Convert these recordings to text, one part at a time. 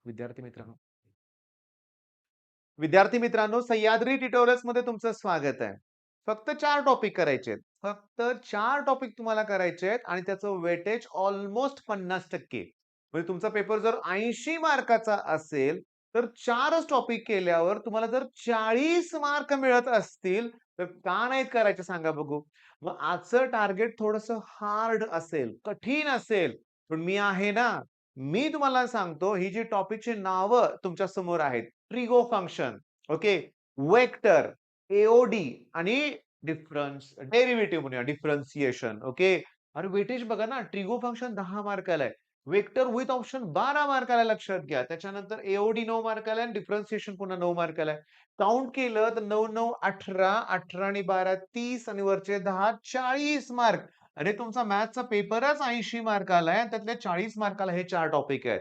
विद्यार्थी मित्रांनो विद्यार्थी मित्रांनो, सह्याद्री ट्युटोरियल्स मध्ये तुमचं स्वागत आहे. फक्त 4 टॉपिक करायचे आहेत. फक्त 4 टॉपिक तुम्हाला करायचे आहेत आणि त्याचं वेटेज ऑलमोस्ट 50%. म्हणजे तुमचा पेपर जर 80 मार्काचा असेल, तर 4च टॉपिक केल्यावर तुम्हाला जर 40 मार्क मिळत असतील, तर का नाहीत करायचे सांगा बघू? मग आजचं टार्गेट थोडंसं हार्ड असेल, कठीण असेल, पण मी आहे ना. मी तुम्हाला सांगतो, ही जी टॉपिकची नावं तुमच्या समोर आहेत. Trigo function, okay, vector, AOD आणि डेरिव्हेटिव्ह म्हणूया, डिफरन्शिएशन, ओके. अरे वेटेज बघा ना, ट्रिगो फंक्शन 10 मार्काला आहे. वेक्टर विथ ऑप्शन 12 मार्काला, लक्षात घ्या. त्याच्यानंतर एओडी 9 मार्काला आणि डिफरन्शिएशन पुन्हा 9 मार्काला आहे. काउंट केलं तर 9, 9, 18, 18 आणि 12, 30 आणि वरचे 10, 40 मार्क. अरे तुमचा मॅथ्सचा पेपरच 80 मार्काला आहे, त्यातले 40 मार्काला हे 4 टॉपिक आहेत.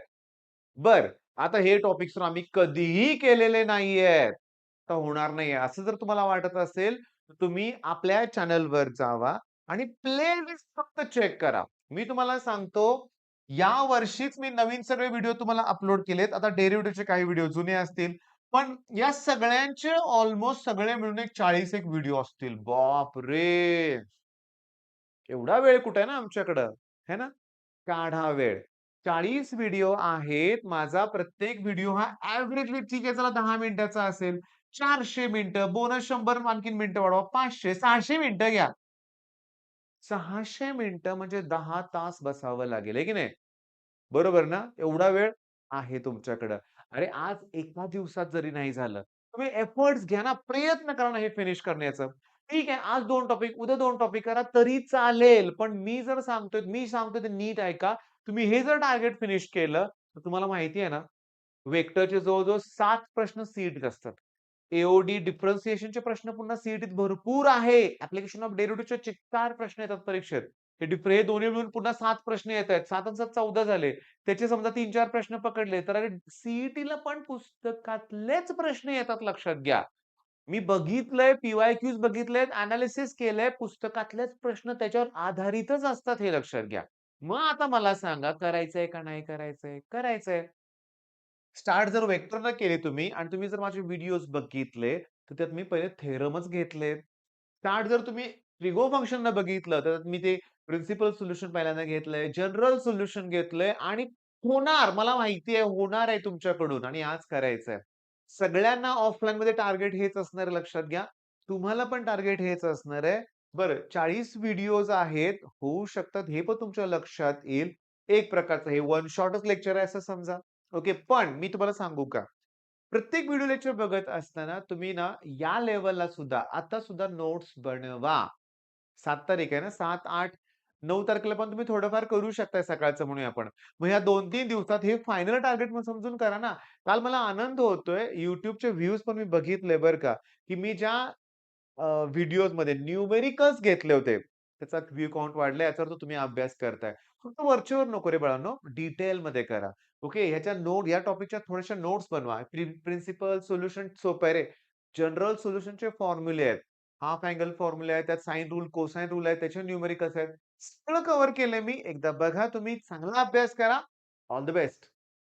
बर, आता हे टॉपिक्स तर आम्ही कधीही केलेले नाहीयेत. तर होणार नाहीये. असं जर तुम्हाला वाटत असेल, तर तुम्ही आपल्या चॅनलवर जावा आणि प्लेलिस्ट फक्त चेक करा. मी तुम्हाला सांगतो, या वर्षीच मी नवीन सगळे व्हिडिओ तुम्हाला अपलोड केलेत. आता डेरिव्हेटिव्हचे काही व्हिडिओ जुने असतील, पण या सगळ्यांचे ऑलमोस्ट सगळे मिळून एक 40 एक व्हिडिओ असतील. बापरे! एवढा वेळ कुठे आहे ना आमच्याकडं, है ना? काढा वेळ. 40 व्हिडिओ आहेत. माझा प्रत्येक व्हिडिओ हा एव्हरेजली ठीक आहे, चला 10 मिनिटाचा असेल. 400 मिनिटं, बोनस 100 आणखीन मिनिटं वाढवा. 500, 600 मिनिटं घ्या. 600 मिनिटं म्हणजे 10 तास बसावं लागेल, आहे की नाही? बरोबर ना? एवढा वेळ आहे तुमच्याकडं. अरे आज एका दिवसात जरी नाही झालं, तुम्ही एफर्ट्स घ्या ना, प्रयत्न करा ना हे फिनिश करण्याचं. ठीक आहे, आज 2 टॉपिक, उद्या 2 टॉपिक करा तरी चालेल. पण मी सांगतोय ते नीट ऐका. तुम्ही हे जर टार्गेट फिनिश केलं, तर तुम्हाला माहिती आहे ना, वेक्टरचे जवळ-जवळ 7 प्रश्न सीईटीत असतात. एओडी डिफरन्शिएशनचे प्रश्न पुन्हा सीईटीत भरपूर आहे. ॲप्लिकेशन ऑफ डेरिव्हेटिव्हचे 4 प्रश्न येतात परीक्षेत. हे दोन्ही मिळून पुन्हा 7 प्रश्न येतायत. 7 आणि 7 14 झाले. त्याचे समजा 3-4 प्रश्न पकडले, तर अरे सीईटीला पण पुस्तकातलेच प्रश्न येतात, लक्षात घ्या. मी बघितलंय, पी-वाय-क्यूज बघितलेत, एनालिसिस केलंय. पुस्तकातलेच प्रश्न त्याच्यावर आधारितच असतात, हे लक्षात घ्या. मग आता मला सांगा, करायचंय का नाही करायचंय? करायचंय. स्टार्ट जर वेक्टरनं केले तुम्ही आणि तुम्ही जर माझे व्हिडिओज बघितले, तर त्यात मी पहिले थेरमच घेतलेत. स्टार्ट जर तुम्ही ट्रिगो फंक्शननं बघितलं, तर मी ते प्रिन्सिपल सोल्युशन पहिल्यांदा घेतलंय, जनरल सोल्युशन घेतलंय आणि होणार, मला माहिती आहे होणार आहे तुमच्याकडून आणि आज करायचंय. सगळ्यांना ऑफलाईनमध्ये टार्गेट हेच असणार आहे, लक्षात घ्या. तुम्हाला पण टार्गेट हेच असणार आहे. बरं, 40 व्हिडिओज आहेत, होऊ शकतात हे पण तुमच्या लक्षात येईल. एक प्रकारचं हे वन शॉटच लेक्चर आहे असं समजा. ओके. पण मी तुम्हाला सांगू का? प्रत्येक व्हिडिओ लेक्चर बघत असताना तुम्ही ना या लेव्हलला सुद्धा आता सुद्धा नोट्स बनवा. 7 तारीख आहे ना, 7, 8, 9 तारखेला पण तुम्ही थोडंफार करू शकताय सकाळचं म्हणूया आपण. मग ह्या 2-3 दिवसात हे फायनल टार्गेट मग समजून करा ना. काल मला आनंद होतोय, YouTubeचे व्ह्यूज पण मी बघितले बरं का, की मी ज्या व्हिडिओजमध्ये न्यूमेरिकल्स घेतले होते. त्याचा व्ह्यू काउंट वाढलाय, याचा अर्थ तुम्ही अभ्यास करताय. फक्त वरचेवर नको रे बाळांनो, डिटेलमध्ये करा. ओके. या टॉपिकच्या थोड्याशा नोट्स बनवा. प्रिन्सिपल सोल्युशन सोपं आहे रे. जनरल सोल्युशनचे फॉर्म्युले आहेत. हाल्फ अँगल फॉर्म्युला आहे, त्यात साइन रूल, कोसाइन रूल आहे, त्याचे न्यूमेरिकल्स आहेत. सगळं कव्हर केलंय मी. एकदा बघा तुम्ही, चांगला अभ्यास करा. All the best.